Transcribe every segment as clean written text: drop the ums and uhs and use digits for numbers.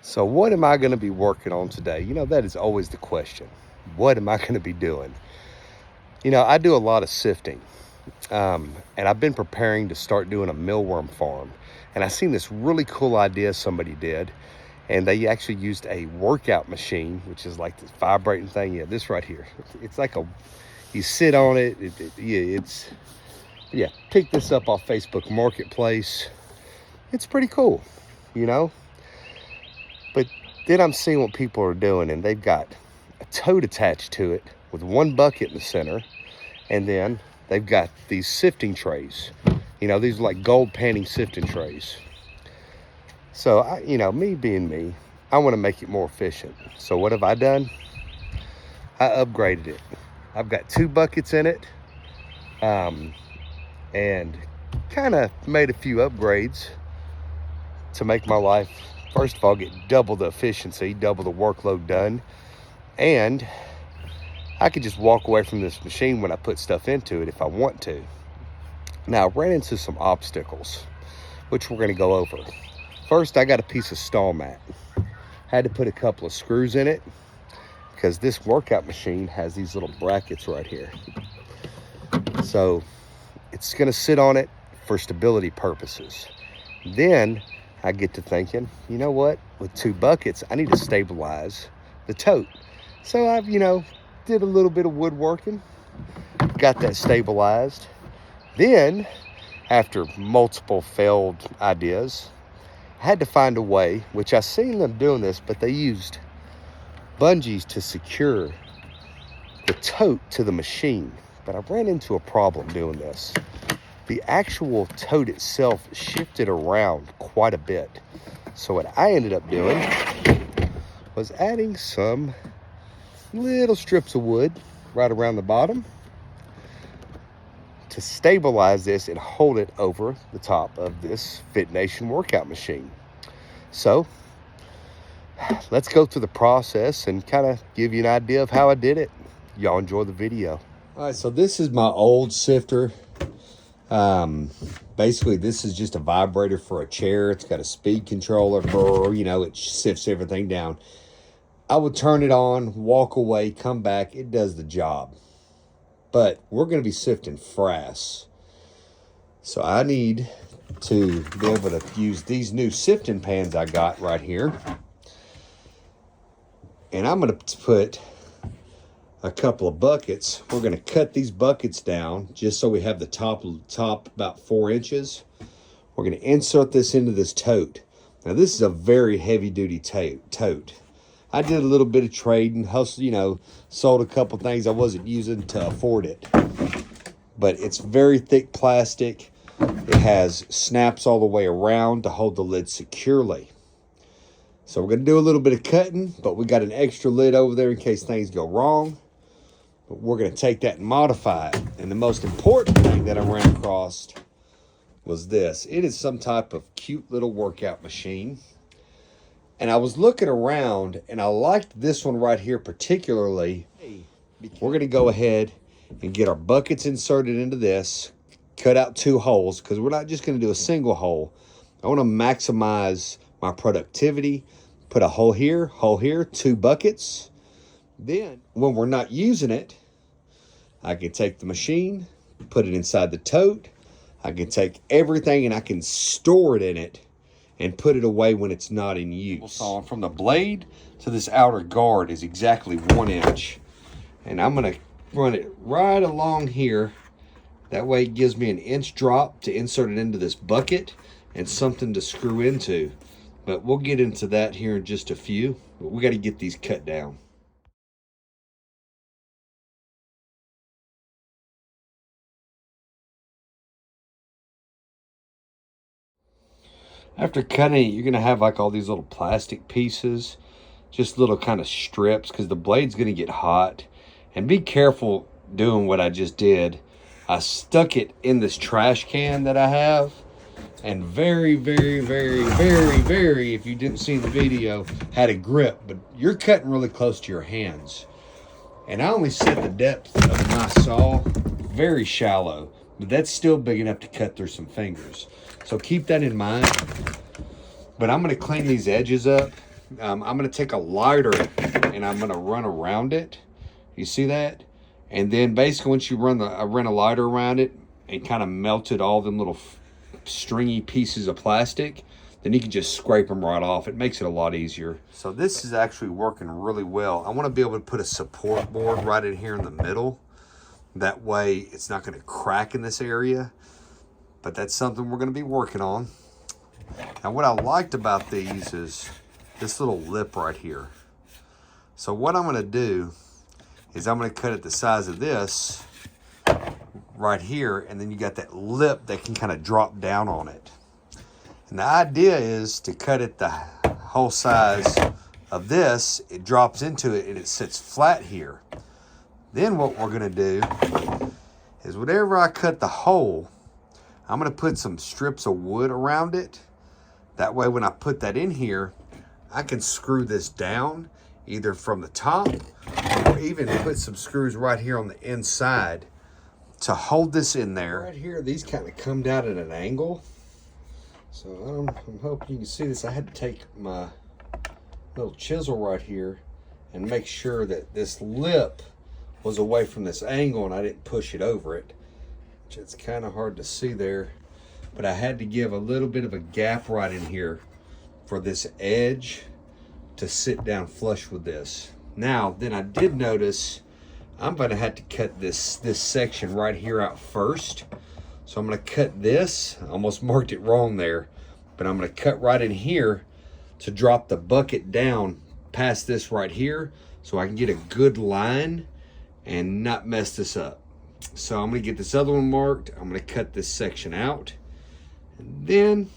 So what am I going to be working on today? That is always the question. What am I going to be doing? I do a lot of sifting, and I've been preparing to start doing a mealworm farm. And I seen this really cool idea somebody did, and they actually used a workout machine, which is like this vibrating thing. Yeah, this right here. It's like you sit on it. Pick this up off Facebook Marketplace. It's pretty cool, you know. But then I'm seeing what people are doing, and they've got a tote attached to it with one bucket in the center, and then they've got these sifting trays. These are like gold panning sifting trays. So, me being me, I want to make it more efficient. So what have I done? I upgraded it. I've got 2 buckets in it, and kind of made a few upgrades to make my life, first of all, get double the efficiency, double the workload done. And I could just walk away from this machine when I put stuff into it if I want to. Now, I ran into some obstacles, which we're going to go over. First, I got a piece of stall mat. Had to put a couple of screws in it because this workout machine has these little brackets right here. So it's going to sit on it for stability purposes. Then I get to thinking, you know what? With 2 buckets, I need to stabilize the tote. So I've, did a little bit of woodworking, got that stabilized. Then, after multiple failed ideas, I had to find a way, which I seen them doing this, but they used bungees to secure the tote to the machine. But I ran into a problem doing this. The actual tote itself shifted around quite a bit. So what I ended up doing was adding some little strips of wood right around the bottom to stabilize this and hold it over the top of this Fit Nation workout machine. So let's go through the process and kind of give you an idea of how I did it. Y'all enjoy the video. All right, so this is my old sifter. Basically this is just a vibrator for a chair. It's got a speed controller, it sifts everything down. I would turn it on, walk away, come back. It does the job. But we're going to be sifting frass. So I need to be able to use these new sifting pans I got right here. And I'm going to put a couple of buckets. We're going to cut these buckets down just so we have the top about 4 inches. We're going to insert this into this tote. Now this is a very heavy duty tote. I did a little bit of trading, hustle, sold a couple things I wasn't using to afford it. But it's very thick plastic. It has snaps all the way around to hold the lid securely. So we're going to do a little bit of cutting, but we got an extra lid over there in case things go wrong. But we're going to take that and modify it. And the most important thing that I ran across was this. It is some type of cute little workout machine. And I was looking around, and I liked this one right here particularly. We're going to go ahead and get our buckets inserted into this, cut out 2 holes, because we're not just going to do a single hole. I want to maximize my productivity. Put a hole here, 2 buckets. Then, when we're not using it, I can take the machine, put it inside the tote. I can take everything and I can store it in it and put it away when it's not in use. So from the blade to this outer guard is exactly 1 inch. And I'm going to run it right along here. That way it gives me an inch drop to insert it into this bucket and something to screw into. But we'll get into that here in just a few. But we got to get these cut down. After cutting it, you're going to have like all these little plastic pieces, just little kind of strips, because the blade's going to get hot. And be careful doing what I just did. I stuck it in this trash can that I have, and very, very, very, very, very, if you didn't see the video, had a grip, but you're cutting really close to your hands. And I only set the depth of my saw very shallow, but that's still big enough to cut through some fingers. So keep that in mind. But I'm going to clean these edges up. I'm going to take a lighter and I'm going to run around it. You see that? And then basically once you run a lighter around it and kind of melted all them little stringy pieces of plastic, then you can just scrape them right off. It makes it a lot easier. So this is actually working really well. I want to be able to put a support board right in here in the middle. That way it's not going to crack in this area. But that's something we're going to be working on. Now what I liked about these is this little lip right here. So what I'm going to do is I'm going to cut it the size of this right here, and then you got that lip that can kind of drop down on it. And the idea is to cut it the whole size of this. It drops into it and it sits flat here. Then what we're going to do is whenever I cut the hole, I'm going to put some strips of wood around it. That way when I put that in here, I can screw this down either from the top or even put some screws right here on the inside to hold this in there. Right here, these kind of come down at an angle. So I'm hoping you can see this. I had to take my little chisel right here and make sure that this lip was away from this angle and I didn't push it over it. Which it's kind of hard to see there. But I had to give a little bit of a gap right in here for this edge to sit down flush with this. Now, then I did notice I'm going to have to cut this section right here out first. So I'm going to cut this. I almost marked it wrong there, but I'm going to cut right in here to drop the bucket down past this right here so I can get a good line and not mess this up. So I'm going to get this other one marked. I'm going to cut this section out. And then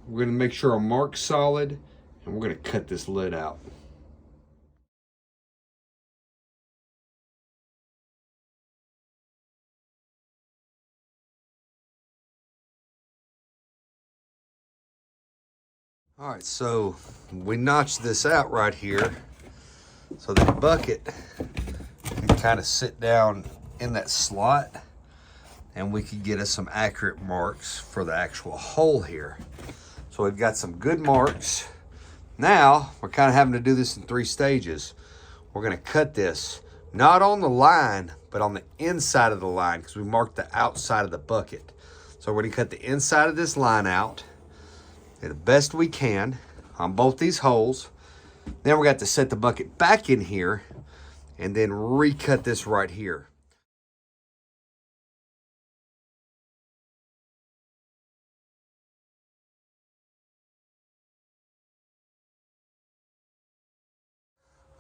we're going to make sure our mark's solid, and we're going to cut this lid out. All right, so we notched this out right here so that the bucket can kind of sit down in that slot, and we can get us some accurate marks for the actual hole here. So we've got some good marks. Now we're kind of having to do this in 3 stages. We're going to cut this not on the line, but on the inside of the line, because we marked the outside of the bucket. So we're going to cut the inside of this line out the best we can on both these holes. Then we got to set the bucket back in here and then recut this right here.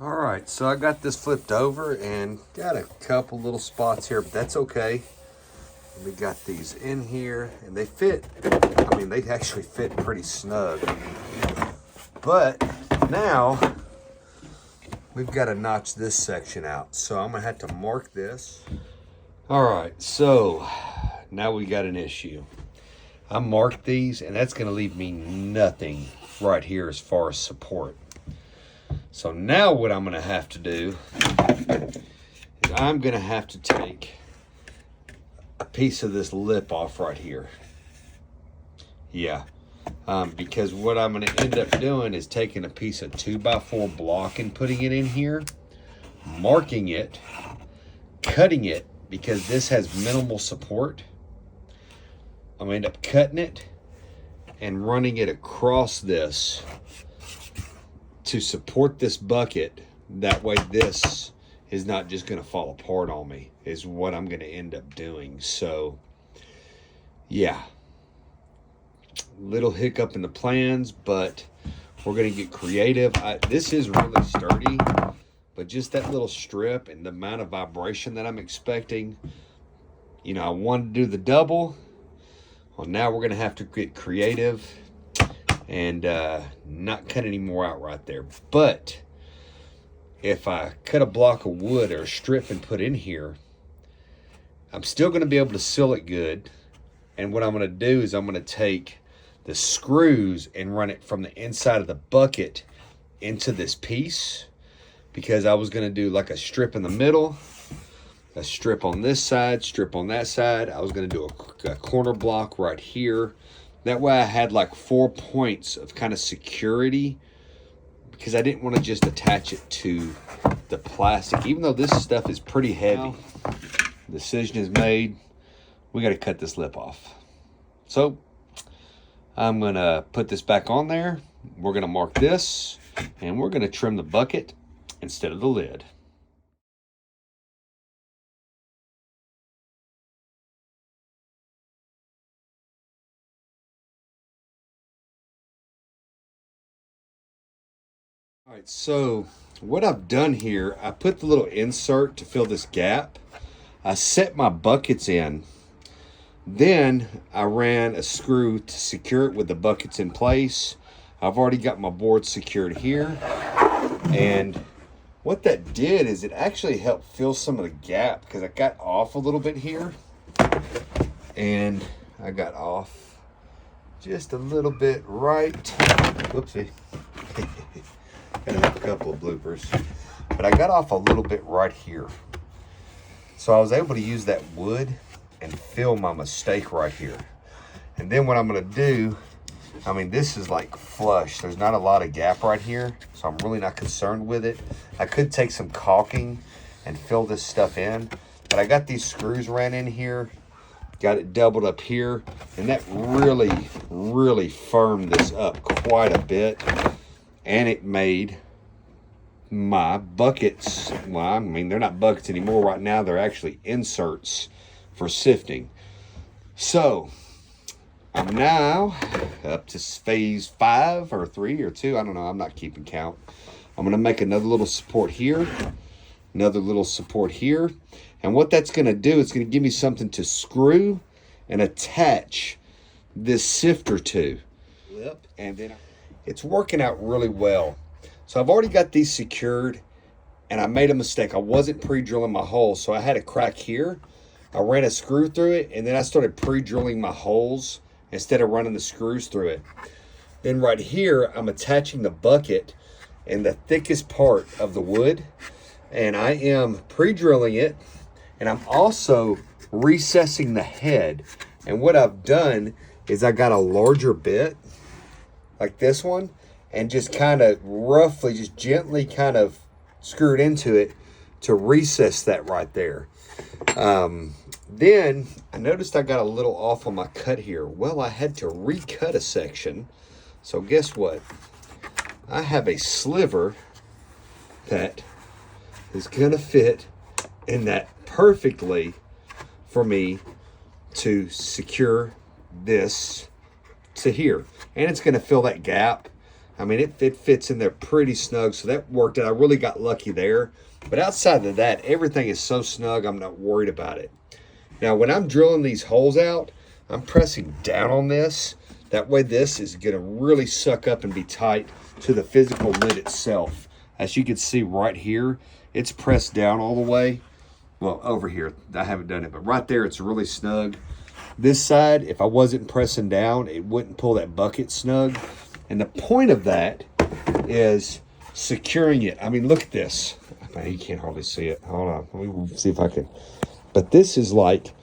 All right, so I got this flipped over and got a couple little spots here, but that's okay. We got these in here and they fit. I mean, they actually fit pretty snug. But now we've got to notch this section out. So I'm gonna have to mark this. All right, so now we got an issue. I marked these and that's gonna leave me nothing right here as far as support. So now what I'm gonna have to do is I'm gonna have to take a piece of this lip off right here. Yeah, because what I'm going to end up doing is taking a piece of 2x4 block and putting it in here, marking it, cutting it, because this has minimal support. I'm going to end up cutting it and running it across this to support this bucket. That way this is not just going to fall apart on me, is what I'm going to end up doing. So yeah, little hiccup in the plans, but we're going to get creative. This is really sturdy, but just that little strip and the amount of vibration that I'm expecting, you know, I wanted to do the double. Well, now we're going to have to get creative and not cut any more out right there. But if I cut a block of wood or a strip and put in here, I'm still going to be able to seal it good. And what I'm going to do is I'm going to take the screws and run it from the inside of the bucket into this piece, because I was going to do like a strip in the middle, a strip on this side, strip on that side. I was going to do a corner block right here. That way I had like 4 points of kind of security, because I didn't want to just attach it to the plastic. Even though this stuff is pretty heavy, decision is made. We got to cut this lip off. So I'm going to put this back on there. We're going to mark this, and we're going to trim the bucket instead of the lid. All right, so what I've done here, I put the little insert to fill this gap. I set my buckets in. Then I ran a screw to secure it with the buckets in place. I've already got my board secured here. And what that did is it actually helped fill some of the gap because I got off a little bit here. And I got off just a little bit right. Whoopsie. Gonna have a couple of bloopers. But I got off a little bit right here. So I was able to use that wood and fill my mistake right here. And then what I'm gonna do, I mean, this is like flush. There's not a lot of gap right here, so I'm really not concerned with it. I could take some caulking and fill this stuff in, but I got these screws ran in here, got it doubled up here, and that really firmed this up quite a bit. And it made my buckets, well, I mean, they're not buckets anymore right now. They're actually inserts for sifting. So I'm now up to phase 5 or 3 or 2. I don't know. I'm not keeping count. I'm going to make another little support here, another little support here. And what that's going to do, it's going to give me something to screw and attach this sifter to. And then it's working out really well. So I've already got these secured, and I made a mistake. I wasn't pre-drilling my holes, so I had a crack here. I ran a screw through it, and then I started pre-drilling my holes instead of running the screws through it. Then right here, I'm attaching the bucket in the thickest part of the wood, and I am pre-drilling it, and I'm also recessing the head. And what I've done is I got a larger bit, like this one, and just kind of roughly, just gently kind of screwed into it to recess that right there. Then I noticed I got a little off on my cut here. Well, I had to recut a section. So guess what? I have a sliver that is gonna fit in that perfectly for me to secure this to here. And it's gonna fill that gap. I mean, it fits in there pretty snug, so that worked out. I really got lucky there. But outside of that, everything is so snug, I'm not worried about it. Now, when I'm drilling these holes out, I'm pressing down on this. That way, this is gonna really suck up and be tight to the physical lid itself. As you can see right here, it's pressed down all the way. Well, over here, I haven't done it, but right there, it's really snug. This side, if I wasn't pressing down, it wouldn't pull that bucket snug. And the point of that is securing it. I mean, look at this. Man, you can't hardly see it. Hold on, let me see if I can. But this is like,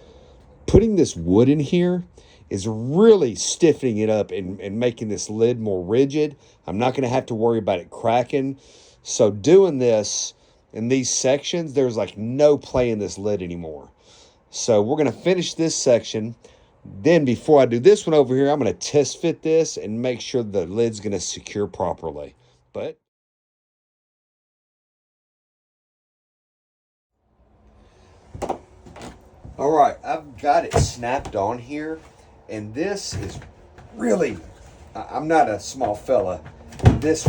putting this wood in here is really stiffening it up and making this lid more rigid. I'm not gonna have to worry about it cracking. So doing this in these sections, there's like no play in this lid anymore. So we're gonna finish this section. Then before I do this one over here, I'm gonna test fit this and make sure the lid's gonna secure properly. But all right, I've got it snapped on here, and this is really, I'm not a small fella. This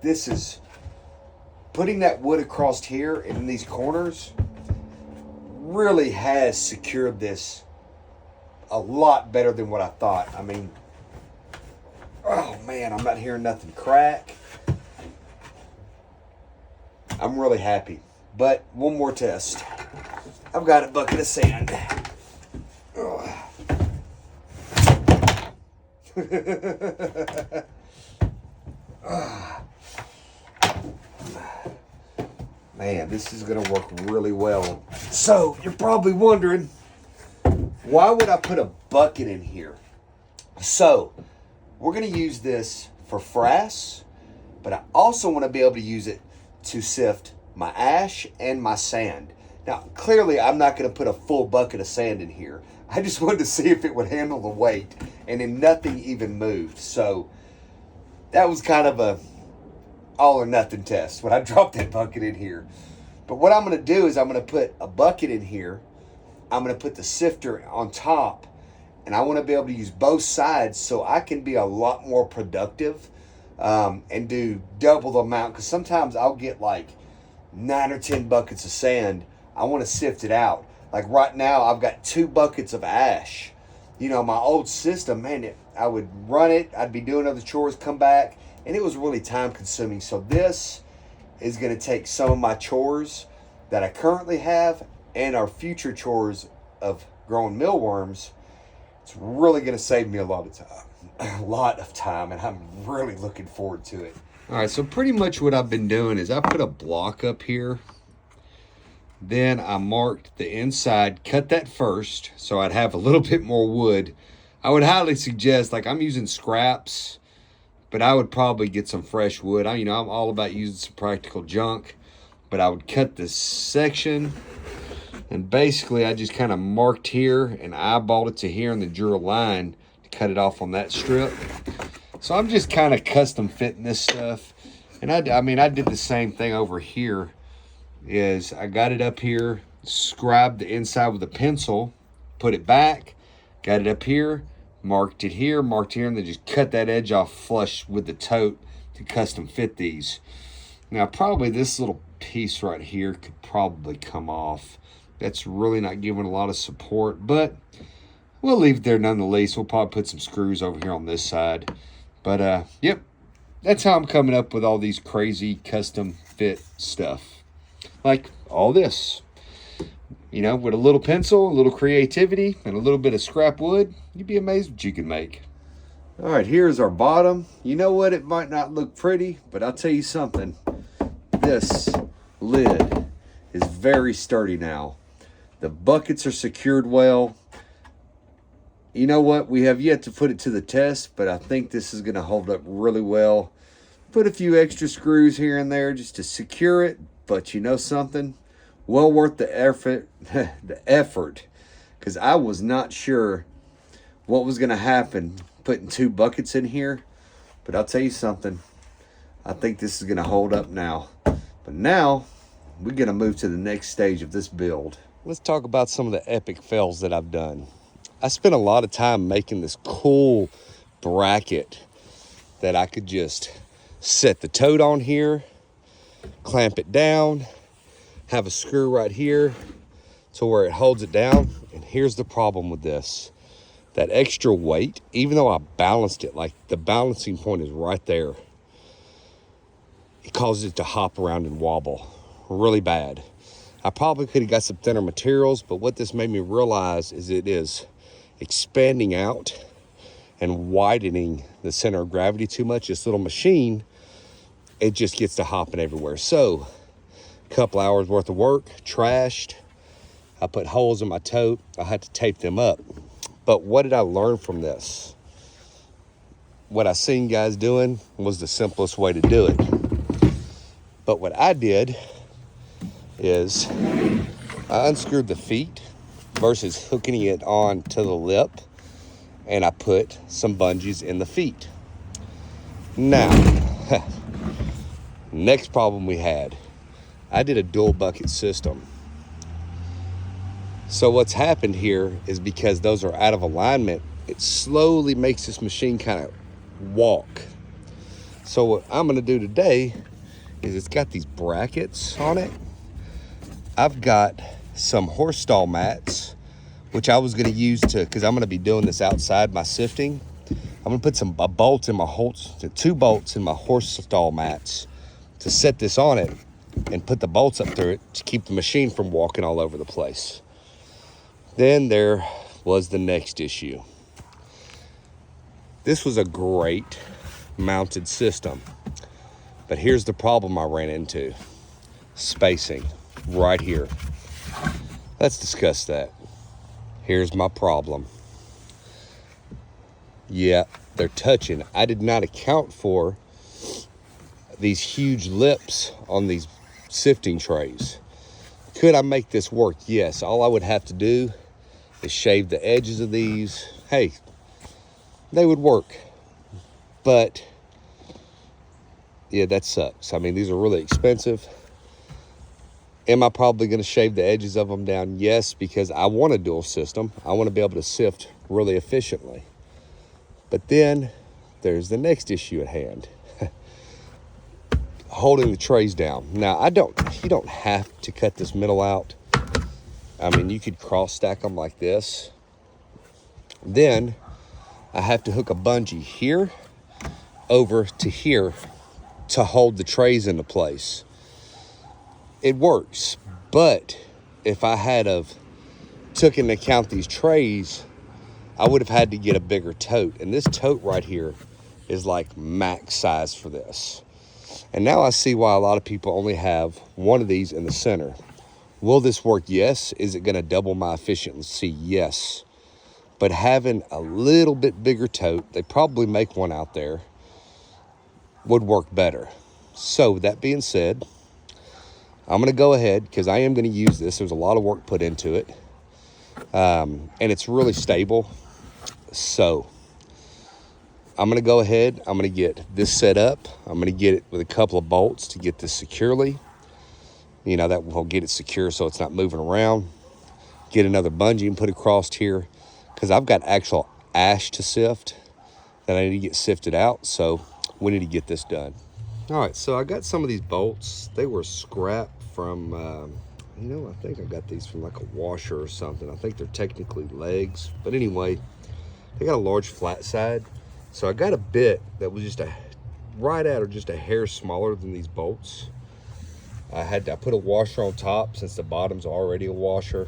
is putting that wood across here in these corners really has secured this a lot better than what I thought. I mean, oh man, I'm not hearing nothing crack. I'm really happy. But one more test. I've got a bucket of sand. Man, this is gonna work really well. So you're probably wondering, why would I put a bucket in here? So we're gonna use this for frass but I also want to be able to use it to sift my ash and my sand. Now, clearly, I'm not going to put a full bucket of sand in here. I just wanted to see if it would handle the weight, and then nothing even moved. So that was kind of a all or nothing test when I dropped that bucket in here. But what I'm going to do is I'm going to put a bucket in here. I'm going to put the sifter on top, and I want to be able to use both sides so I can be a lot more productive and do double the amount. Because sometimes I'll get like 9 or 10 buckets of sand. I want to sift it out. Like right now, I've got 2 buckets of ash. You know, my old system, man, I would run it. I'd be doing other chores, come back, and it was really time consuming. So this is going to take some of my chores that I currently have and our future chores of growing mealworms. It's really going to save me a lot of time, and I'm really looking forward to it. All right, so pretty much what I've been doing is I put a block up here. Then I marked the inside, cut that first, so I'd have a little bit more wood. I would highly suggest, like I'm using scraps, but I would probably get some fresh wood. I'm all about using some practical junk, but I would cut this section, and basically I just kind of marked here and eyeballed it to here and then drew a line to cut it off on that strip. So I'm just kind of custom fitting this stuff. And I did the same thing over here. Is I got it up here, scribed the inside with a pencil, put it back, got it up here, marked it here, and then just cut that edge off flush with the tote to custom fit these. Now probably this little piece right here could probably come off. That's really not giving a lot of support, but we'll leave it there nonetheless. We'll probably put some screws over here on this side. But yep, that's how I'm coming up with all these crazy custom fit stuff. Like all this, with a little pencil, a little creativity, and a little bit of scrap wood, you'd be amazed what you can make. All right, here's our bottom. You know what? It might not look pretty, but I'll tell you something. This lid is very sturdy now. The buckets are secured well. You know what? We have yet to put it to the test, but I think this is going to hold up really well. Put a few extra screws here and there just to secure it. But you know something? Well worth the effort, because I was not sure what was going to happen putting 2 buckets in here. But I'll tell you something. I think this is going to hold up now. But now, we're going to move to the next stage of this build. Let's talk about some of the epic fails that I've done. I spent a lot of time making this cool bracket that I could just set the tote on here, clamp it down, have a screw right here to where it holds it down. And here's the problem with this. That extra weight, even though I balanced it, like the balancing point is right there, it causes it to hop around and wobble really bad. I probably could have got some thinner materials, but what this made me realize is it is expanding out and widening the center of gravity too much. This little machine, it just gets to hopping everywhere. So a couple hours worth of work, trashed. I put holes in my tote. I had to tape them up. But what did I learn from this? What I seen guys doing was the simplest way to do it. But what I did is I unscrewed the feet versus hooking it on to the lip, and I put some bungees in the feet. Now, next problem we had, I did a dual bucket system. So what's happened here is because those are out of alignment, it slowly makes this machine kind of walk. So what I'm gonna do today is it's got these brackets on it. I've got some horse stall mats, which I was gonna use because I'm gonna be doing this outside my sifting. I'm gonna put a bolt in my 2 bolts in my horse stall mats to set this on it and put the bolts up through it to keep the machine from walking all over the place. Then there was the next issue. This was a great mounted system, but here's the problem I ran into. Spacing right here. Let's discuss that. Here's my problem. Yeah, they're touching. I did not account for these huge lips on these sifting trays. Could I make this work? Yes. All I would have to do is shave the edges of these. Hey, they would work. But yeah, that sucks. I mean, these are really expensive. Am I probably going to shave the edges of them down? Yes, because I want a dual system. I want to be able to sift really efficiently. But then there's the next issue at hand. Holding the trays down. Now, you don't have to cut this middle out. I mean, you could cross stack them like this. Then I have to hook a bungee here over to here to hold the trays into place. It works, but if I had of took into account these trays, I would have had to get a bigger tote. And this tote right here is like max size for this. And now I see why a lot of people only have one of these in the center. Will this work? Yes. Is it going to double my efficiency? Yes. But having a little bit bigger tote, they probably make one out there, would work better. So with that being said, I'm going to go ahead because I am going to use this. There's a lot of work put into it. And it's really stable. So I'm going to go ahead. I'm going to get this set up. I'm going to get it with a couple of bolts to get this securely. You know, that will get it secure so it's not moving around. Get another bungee and put it across here because I've got actual ash to sift that I need to get sifted out. So we need to get this done. All right, so I got some of these bolts. They were scrap from, I think I got these from like a washer or something. I think they're technically legs. But anyway, they got a large flat side. So I got a bit that was just right at or just a hair smaller than these bolts. I put a washer on top since the bottom's already a washer.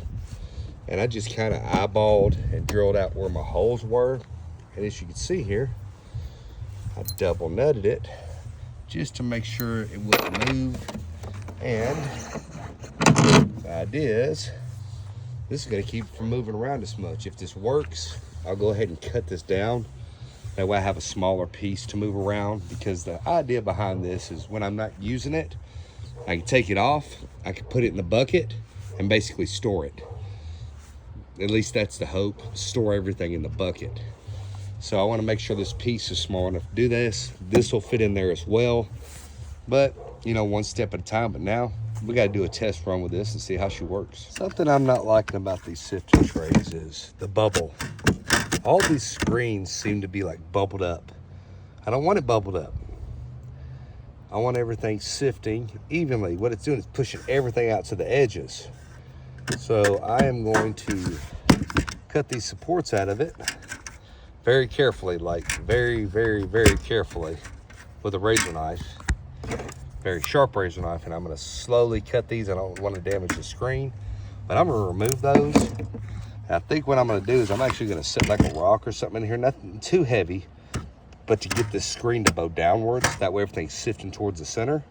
And I just kind of eyeballed and drilled out where my holes were. And as you can see here, I double nutted it just to make sure it wouldn't move. And the idea is, this is gonna keep it from moving around as much. If this works, I'll go ahead and cut this down. That way I have a smaller piece to move around, because the idea behind this is when I'm not using it, I can take it off, I can put it in the bucket and basically store it. At least that's the hope, store everything in the bucket. So I wanna make sure this piece is small enough to do this. This will fit in there as well. But, one step at a time. But now we gotta do a test run with this and see how she works. Something I'm not liking about these sifting trays is the bubble. All these screens seem to be like bubbled up. I don't want it bubbled up. I want everything sifting evenly. What it's doing is pushing everything out to the edges. So I am going to cut these supports out of it very carefully, like very, very, very carefully with a razor knife, very sharp razor knife. And I'm gonna slowly cut these. I don't want to damage the screen, but I'm gonna remove those. I think what I'm going to do is I'm actually going to set like a rock or something in here, nothing too heavy, but to get this screen to bow downwards. That way everything's sifting towards the center.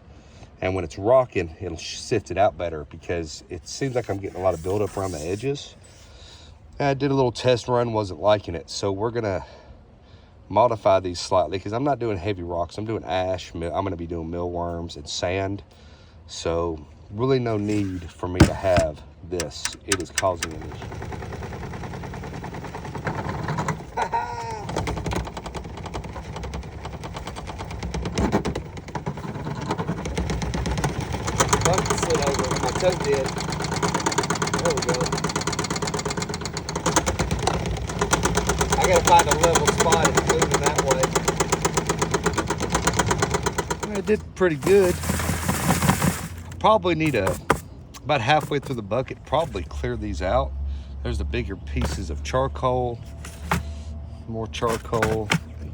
And when it's rocking, it'll sift it out better, because it seems like I'm getting a lot of buildup around the edges. And I did a little test run, wasn't liking it. So we're going to modify these slightly, because I'm not doing heavy rocks. I'm doing ash. I'm going to be doing mealworms and sand. So really no need for me to have this. It is causing an issue. Bucket slid over. My toe did. There we go. I gotta find a level spot and move it that way. I did pretty good. Probably need about halfway through the bucket, probably clear these out. There's the bigger pieces of charcoal, more charcoal.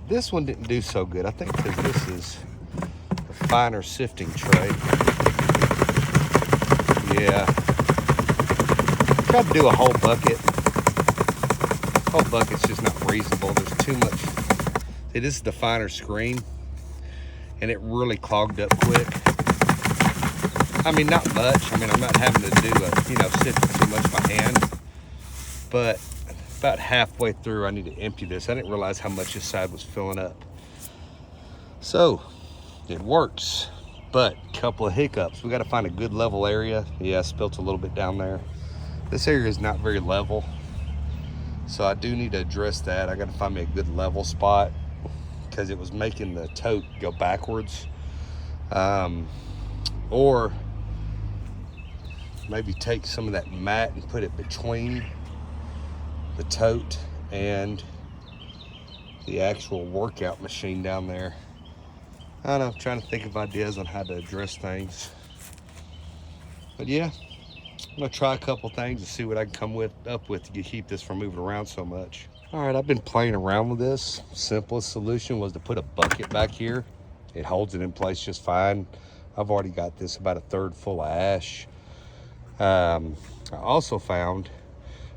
This one didn't do so good, I think, because this is a finer sifting tray. Yeah. Tried to do a whole bucket. Whole bucket's just not reasonable. There's too much. See, this is the finer screen, and it really clogged up quick. I mean, not much. I mean, I'm not having to do sifting too much by hand, but about halfway through, I need to empty this. I didn't realize how much this side was filling up. So it works. But a couple of hiccups. We got to find a good level area. Yeah, I spilt a little bit down there. This area is not very level, so I do need to address that. I got to find me a good level spot because it was making the tote go backwards. Or maybe take some of that mat and put it between the tote and the actual workout machine down there. I don't know, I'm trying to think of ideas on how to address things. But yeah, I'm gonna try a couple things and see what I can come up with to keep this from moving around so much. All right, I've been playing around with this. Simplest solution was to put a bucket back here. It holds it in place just fine. I've already got this about a third full of ash. I also found,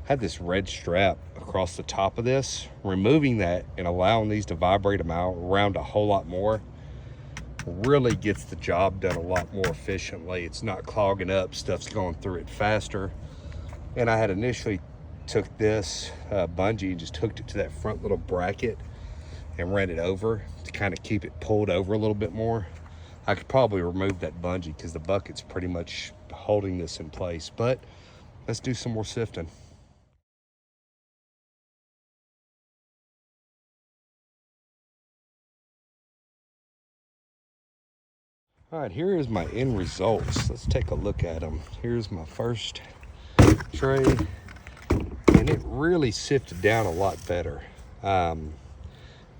had this red strap across the top of this. Removing that and allowing these to vibrate around a whole lot more really gets the job done a lot more efficiently. It's not clogging up, stuff's going through it faster. And I had initially took this bungee and just hooked it to that front little bracket and ran it over to kind of keep it pulled over a little bit more. I could probably remove that bungee because the bucket's pretty much holding this in place, but let's do some more sifting. All right, here is my end results. Let's take a look at them. Here's my first tray, and it really sifted down a lot better.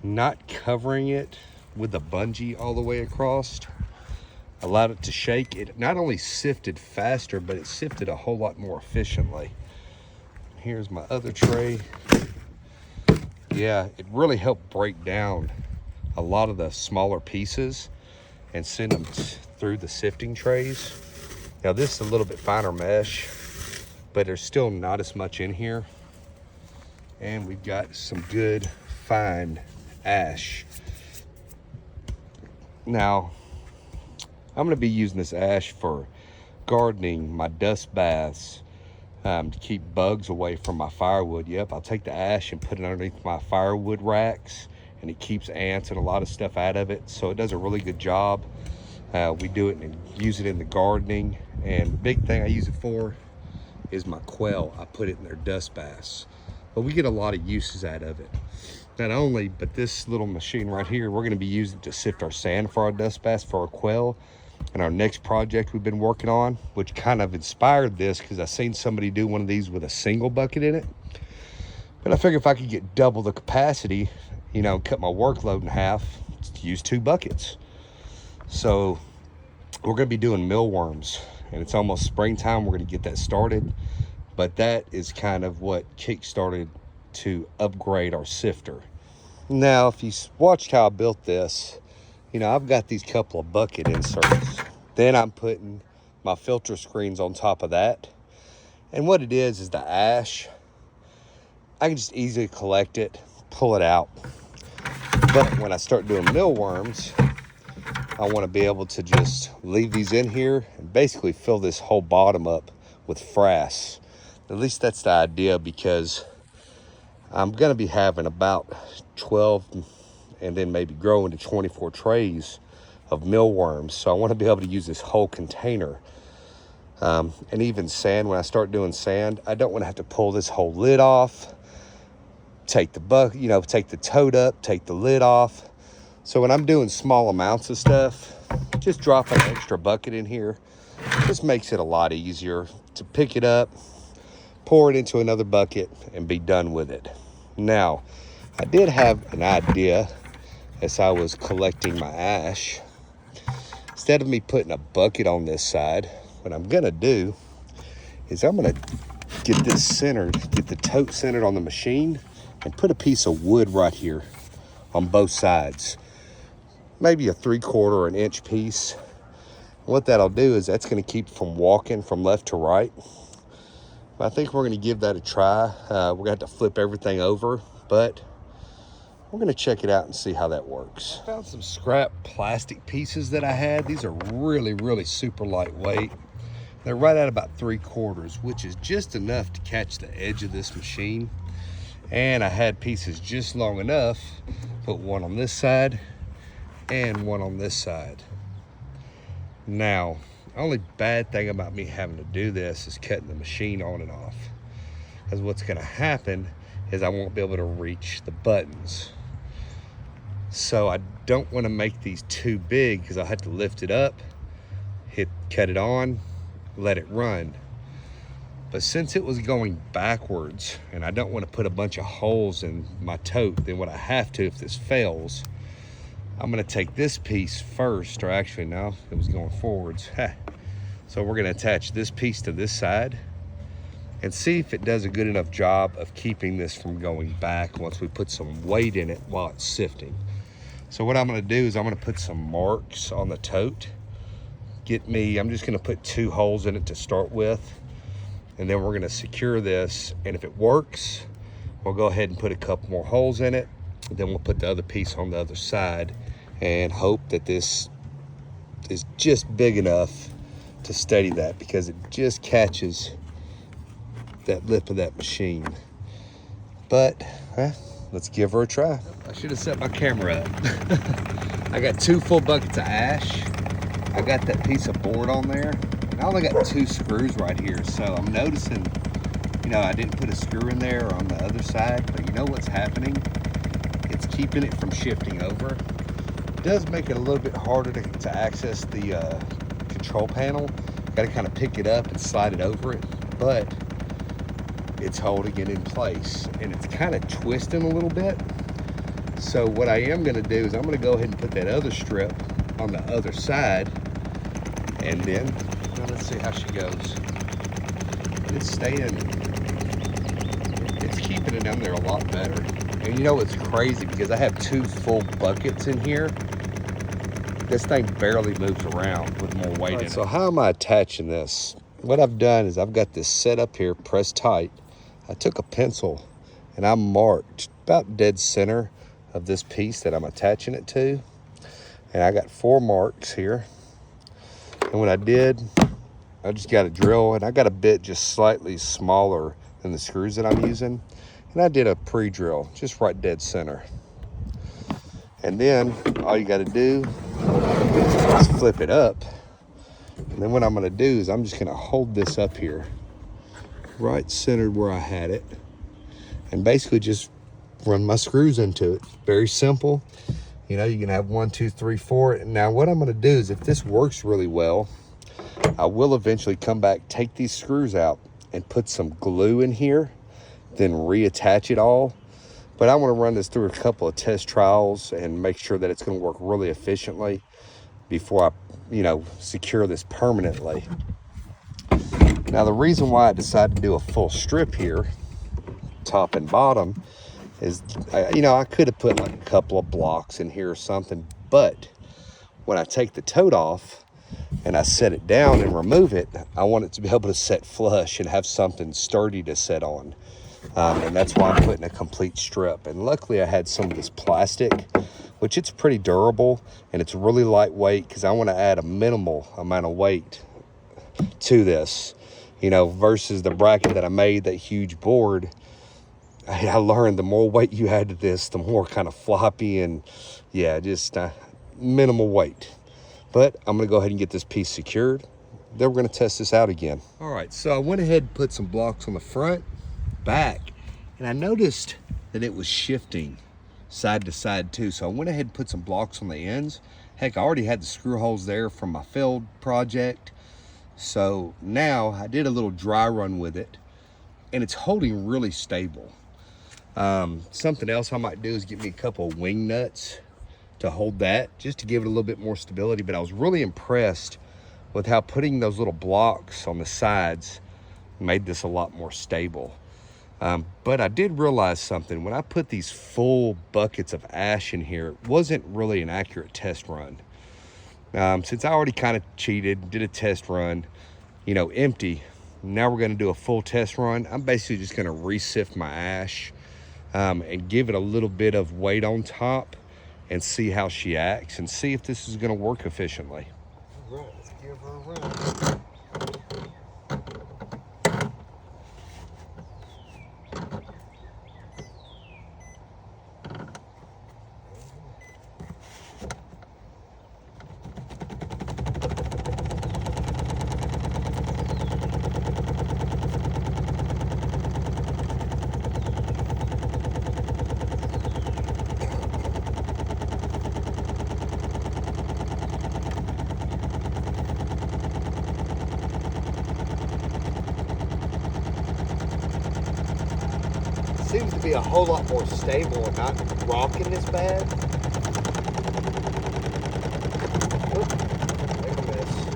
Not covering it with the bungee all the way across allowed it to shake. It not only sifted faster, but it sifted a whole lot more efficiently. Here's my other tray. Yeah, it really helped break down a lot of the smaller pieces and send them through the sifting trays. Now this is a little bit finer mesh, but there's still not as much in here. And we've got some good fine ash. Now, I'm gonna be using this ash for gardening, my dust baths, to keep bugs away from my firewood. Yep, I'll take the ash and put it underneath my firewood racks, and it keeps ants and a lot of stuff out of it. So it does a really good job. We do it and use it in the gardening. And the big thing I use it for is my quail. I put it in their dust baths. But we get a lot of uses out of it. Not only, but this little machine right here, we're gonna be using to sift our sand for our dust baths for our quail. And our next project we've been working on, which kind of inspired this because I seen somebody do one of these with a single bucket in it. But I figured if I could get double the capacity, you know, cut my workload in half, to use 2 buckets. So we're gonna be doing mealworms, and it's almost springtime. We're gonna get that started. But that is kind of what kick-started to upgrade our sifter. Now, if you watched how I built this, you know, I've got these couple of bucket inserts. Then I'm putting my filter screens on top of that. And what it is the ash. I can just easily collect it, pull it out. But when I start doing mealworms, I want to be able to just leave these in here and basically fill this whole bottom up with frass. At least that's the idea, because I'm going to be having about 12 and then maybe grow into 24 trays of mealworms. So I want to be able to use this whole container. And even sand, when I start doing sand, I don't want to have to pull this whole lid off, take the you know, take the tote up, take the lid off. So when I'm doing small amounts of stuff, just drop an extra bucket in here. Just makes it a lot easier to pick it up, pour it into another bucket, and be done with it. Now, I did have an idea as I was collecting my ash. Instead of me putting a bucket on this side, what I'm gonna do is I'm gonna get this centered, get the tote centered on the machine, and put a piece of wood right here on both sides. Maybe a 3/4 or an inch piece. What that'll do is that's gonna keep from walking from left to right. I think we're gonna give that a try. We're gonna have to flip everything over, but we're gonna check it out and see how that works. Found some scrap plastic pieces that I had. These are really, really super lightweight. They're right at about 3/4, which is just enough to catch the edge of this machine. And I had pieces just long enough, put one on this side and one on this side. Now, the only bad thing about me having to do this is cutting the machine on and off. Because what's gonna happen is I won't be able to reach the buttons. So I don't wanna make these too big because I'll have to lift it up, cut it on, let it run. But since it was going backwards and I don't want to put a bunch of holes in my tote, then what I have to, if this fails, I'm going to take this piece first, or actually no, it was going forwards. So we're going to attach this piece to this side and see if it does a good enough job of keeping this from going back once we put some weight in it while it's sifting. So what I'm going to do is I'm going to put some marks on the tote. I'm just going to put 2 holes in it to start with. And then we're gonna secure this, and if it works, we'll go ahead and put a couple more holes in it. Then we'll put the other piece on the other side and hope that this is just big enough to steady that, because it just catches that lip of that machine. But let's give her a try. I should have set my camera up. I got 2 full buckets of ash. I got that piece of board on there. I only got 2 screws right here, so I'm noticing, I didn't put a screw in there or on the other side, but you know what's happening? It's keeping it from shifting over. It does make it a little bit harder to access the control panel. Got to kind of pick it up and slide it over it, but it's holding it in place, and it's kind of twisting a little bit. So what I am going to do is I'm going to go ahead and put that other strip on the other side, and then let's see how she goes. It's keeping it down there a lot better. And you know what's crazy, because I have 2 full buckets in here, this thing barely moves around with more weight in it. So how am I attaching this? What I've done is I've got this set up here, pressed tight. I took a pencil and I marked about dead center of this piece that I'm attaching it to. And I got 4 marks here. And what I did, I just got a drill, and I got a bit just slightly smaller than the screws that I'm using. And I did a pre-drill, just right dead center. And then all you gotta do is flip it up. And then what I'm gonna do is I'm just gonna hold this up here, right centered where I had it, and basically just run my screws into it. Very simple. You can have 1, 2, 3, 4. And now what I'm gonna do is, if this works really well, I will eventually come back, take these screws out and put some glue in here, then reattach it all. But I want to run this through a couple of test trials and make sure that it's going to work really efficiently before I, secure this permanently. Now, the reason why I decided to do a full strip here, top and bottom, is, I could have put like a couple of blocks in here or something, but when I take the tote off and I set it down and remove it, I want it to be able to set flush and have something sturdy to set on. And that's why I'm putting a complete strip. And luckily I had some of this plastic, which it's pretty durable and it's really lightweight, because I want to add a minimal amount of weight to this, versus the bracket that I made, that huge board. I learned the more weight you add to this, the more kind of floppy and just minimal weight. But I'm going to go ahead and get this piece secured. Then we're going to test this out again. All right, so I went ahead and put some blocks on the front, back, and I noticed that it was shifting side to side too. So I went ahead and put some blocks on the ends. Heck, I already had the screw holes there from my failed project. So now I did a little dry run with it, and it's holding really stable. Something else I might do is get me a couple of wing nuts to hold that, just to give it a little bit more stability. But I was really impressed with how putting those little blocks on the sides made this a lot more stable. But I did realize something. When I put these full buckets of ash in here, it wasn't really an accurate test run. Since I already kind of cheated, did a test run, empty, now we're going to do a full test run. I'm basically just going to re-sift my ash and give it a little bit of weight on top and see how she acts and see if this is going to work efficiently. All right, let's give her a run. would be a whole lot more stable and not rocking as bad. Oop, make a mess.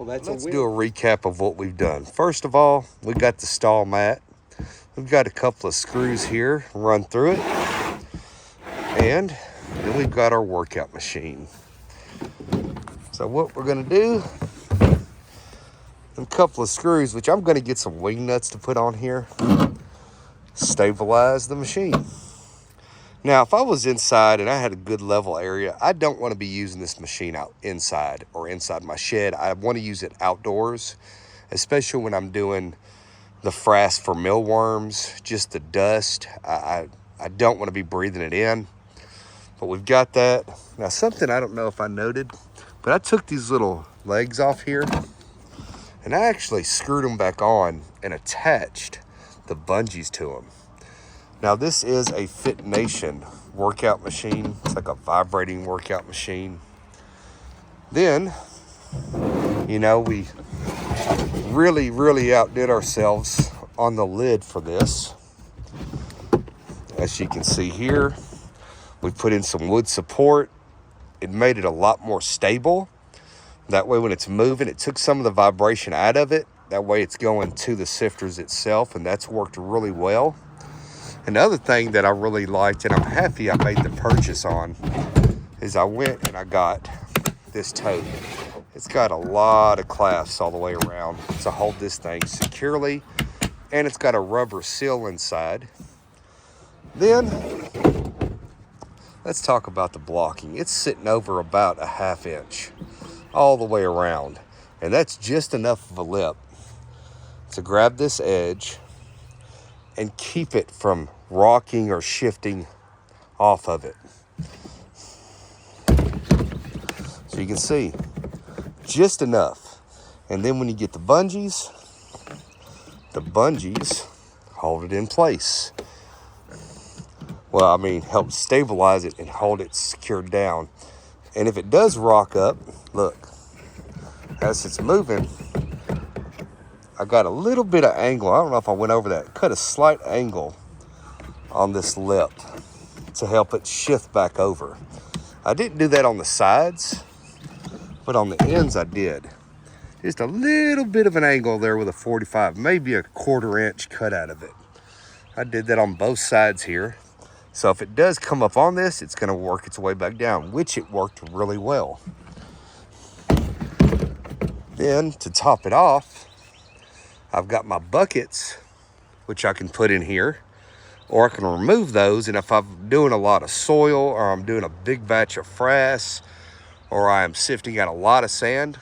Let's do a recap of what we've done. First of all, we got the stall mat. We've got a couple of screws here, run through it. And then we've got our workout machine. So what we're gonna do, a couple of screws, which I'm gonna get some wing nuts to put on here, stabilize the machine. Now, if I was inside and I had a good level area, I don't want to be using this machine out inside or inside my shed. I want to use it outdoors, especially when I'm doing the frass for mealworms, just the dust. I don't want to be breathing it in, but we've got that. Now, something I don't know if I noted, but I took these little legs off here and I actually screwed them back on and attached the bungees to them. Now, this is a Fit Nation workout machine. It's like a vibrating workout machine. Then, you know, we really outdid ourselves on the lid for this. As you can see here, we put in some wood support. It made it a lot more stable. That way, when it's moving, it took some of the vibration out of it. That way, it's going to the sifters itself, and that's worked really well. Another thing that I really liked, and I'm happy I made the purchase on, is I went and I got this tote. It's got a lot of clasps all the way around to hold this thing securely, and it's got a rubber seal inside. Then, let's talk about the blocking. It's sitting over about a 1/2 inch all the way around, and that's just enough of a lip to grab this edge and keep it from rocking or shifting off of it. So you can see, just enough. And then when you get the bungees hold it in place. Well, I mean, help stabilize it and hold it secured down. And if it does rock up, look, as it's moving, I got a little bit of angle. I don't know if I went over that. Cut a slight angle on this lip to help it shift back over. I didn't do that on the sides, but on the ends I did. Just a little bit of an angle there with a 45, maybe a 1/4 inch cut out of it. I did that on both sides here. So if it does come up on this, it's gonna work its way back down, which it worked really well. Then to top it off, I've got my buckets, which I can put in here, or I can remove those. And if I'm doing a lot of soil, or I'm doing a big batch of frass, or I am sifting out a lot of sand,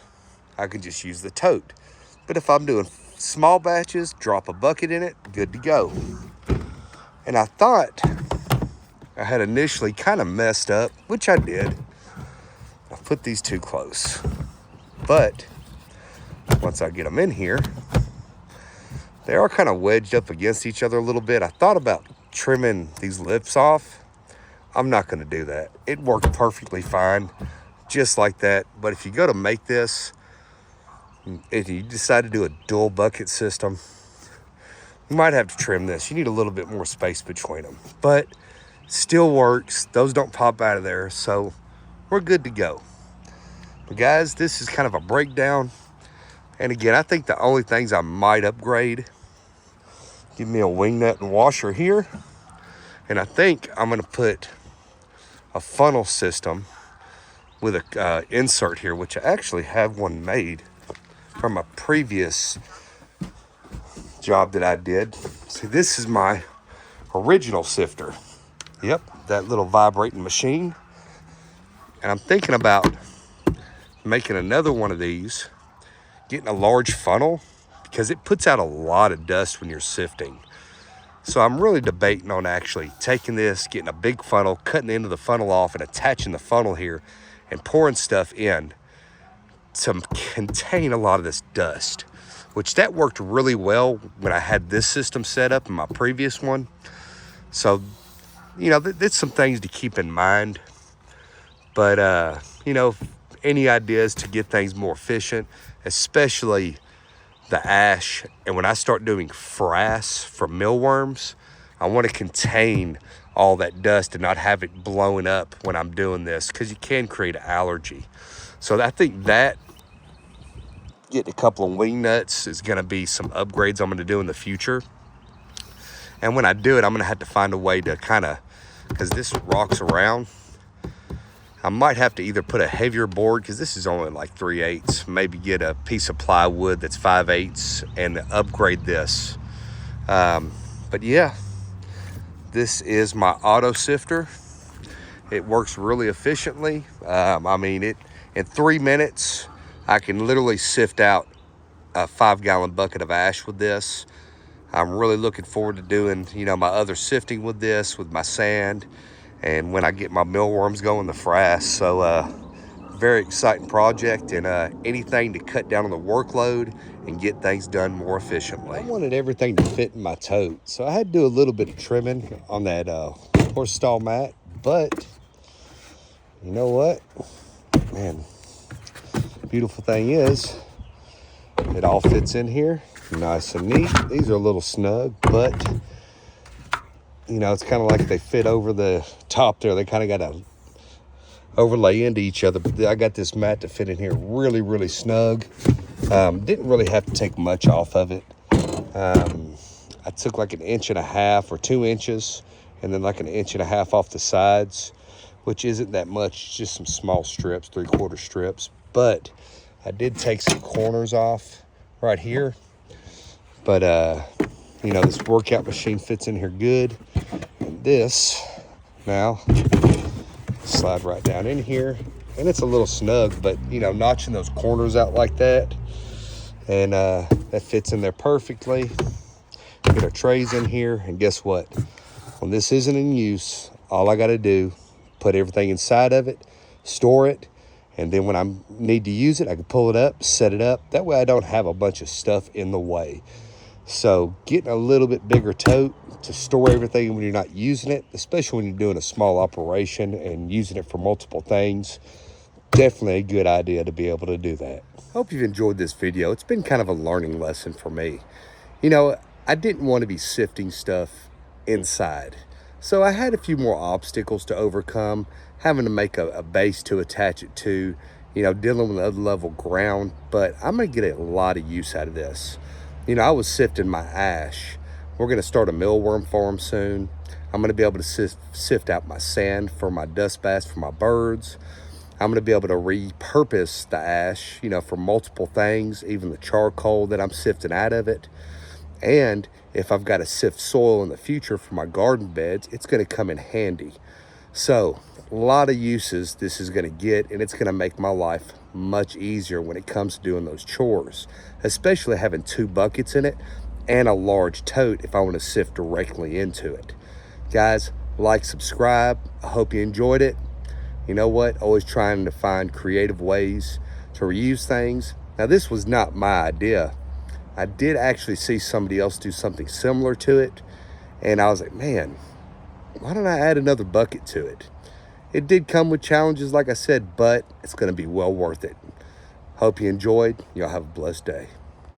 I can just use the tote. But if I'm doing small batches, drop a bucket in it, good to go. And I thought I had initially kind of messed up, which I did. I put these too close. But once I get them in here, they are kind of wedged up against each other a little bit. I thought about trimming these lips off. I'm not going to do that. It worked perfectly fine. just like that. But if you go to make this, if you decide to do a dual bucket system, you might have to trim this. You need a little bit more space between them, but still works. Those don't pop out of there, so we're good to go. But guys, this is kind of a breakdown. And again, I think the only things I might upgrade, give me a wing nut and washer here. And I think I'm gonna put a funnel system with a insert here, which I actually have one made from a previous job that I did. See, this is my original sifter. Yep, that little vibrating machine. And I'm thinking about making another one of these, getting a large funnel, because it puts out a lot of dust when you're sifting. So I'm really debating on actually taking this, getting a big funnel, cutting the end of the funnel off and attaching the funnel here and pouring stuff in to contain a lot of this dust, which that worked really well when I had this system set up in my previous one. So, you know, there's some things to keep in mind. But, you know, any ideas to get things more efficient, especially the ash. And when I start doing frass for mealworms, I want to contain all that dust and not have it blowing up when I'm doing this, because you can create an allergy. So I think that getting a couple of wing nuts is going to be some upgrades I'm going to do in the future. And when I do it, I'm going to have to find a way to kind of, because this rocks around, I might have to either put a heavier board, because this is only like 3/8, maybe get a piece of plywood that's 5/8 and upgrade this. But yeah, this is my auto sifter. It works really efficiently. I mean, in 3 minutes, I can literally sift out a 5-gallon bucket of ash with this. I'm really looking forward to doing, you know, my other sifting with this, with my sand, and when I get my mealworms going, the frass. So very exciting project, and anything to cut down on the workload and get things done more efficiently. I wanted everything to fit in my tote, so I had to do a little bit of trimming on that horse stall mat. But you know what, man, beautiful thing is it all fits in here nice and neat. These are a little snug, but you know, it's kind of like they fit over the top there. They kind of got to overlay into each other. But I got this mat to fit in here really, really snug. Didn't really have to take much off of it. I took like 1.5 inches or 2 inches, and then like 1.5 inches off the sides, which isn't that much, just some small strips, 3/4 strips. But I did take some corners off right here. But you know, this workout machine fits in here good. And this now slide right down in here, and it's a little snug, but you know, notching those corners out like that, and that fits in there perfectly. Get our trays in here, and guess what? When this isn't in use, all I got to do, put everything inside of it, store it, and then when I need to use it, I can pull it up, set it up. That way I don't have a bunch of stuff in the way. So getting a little bit bigger tote to store everything when you're not using it, especially when you're doing a small operation and using it for multiple things, definitely a good idea to be able to do that. Hope you've enjoyed this video. It's been kind of a learning lesson for me. You know, I didn't want to be sifting stuff inside, so I had a few more obstacles to overcome, having to make a base to attach it to, you know, dealing with level ground. But I'm going to get a lot of use out of this. You know, I was sifting my ash. We're going to start a mealworm farm soon. I'm going to be able to sift out my sand for my dust baths for my birds. I'm going to be able to repurpose the ash, you know, for multiple things, even the charcoal that I'm sifting out of it. And if I've got to sift soil in the future for my garden beds, it's going to come in handy. So a lot of uses this is going to get, and it's going to make my life much easier when it comes to doing those chores, especially having 2 buckets in it and a large tote if I want to sift directly into it. Guys, like, subscribe. I hope you enjoyed it. You know what? Always trying to find creative ways to reuse things. Now, this was not my idea. I did actually see somebody else do something similar to it, and I was like, man, why don't I add another bucket to it? It did come with challenges, like I said, but it's going to be well worth it. Hope you enjoyed. Y'all have a blessed day.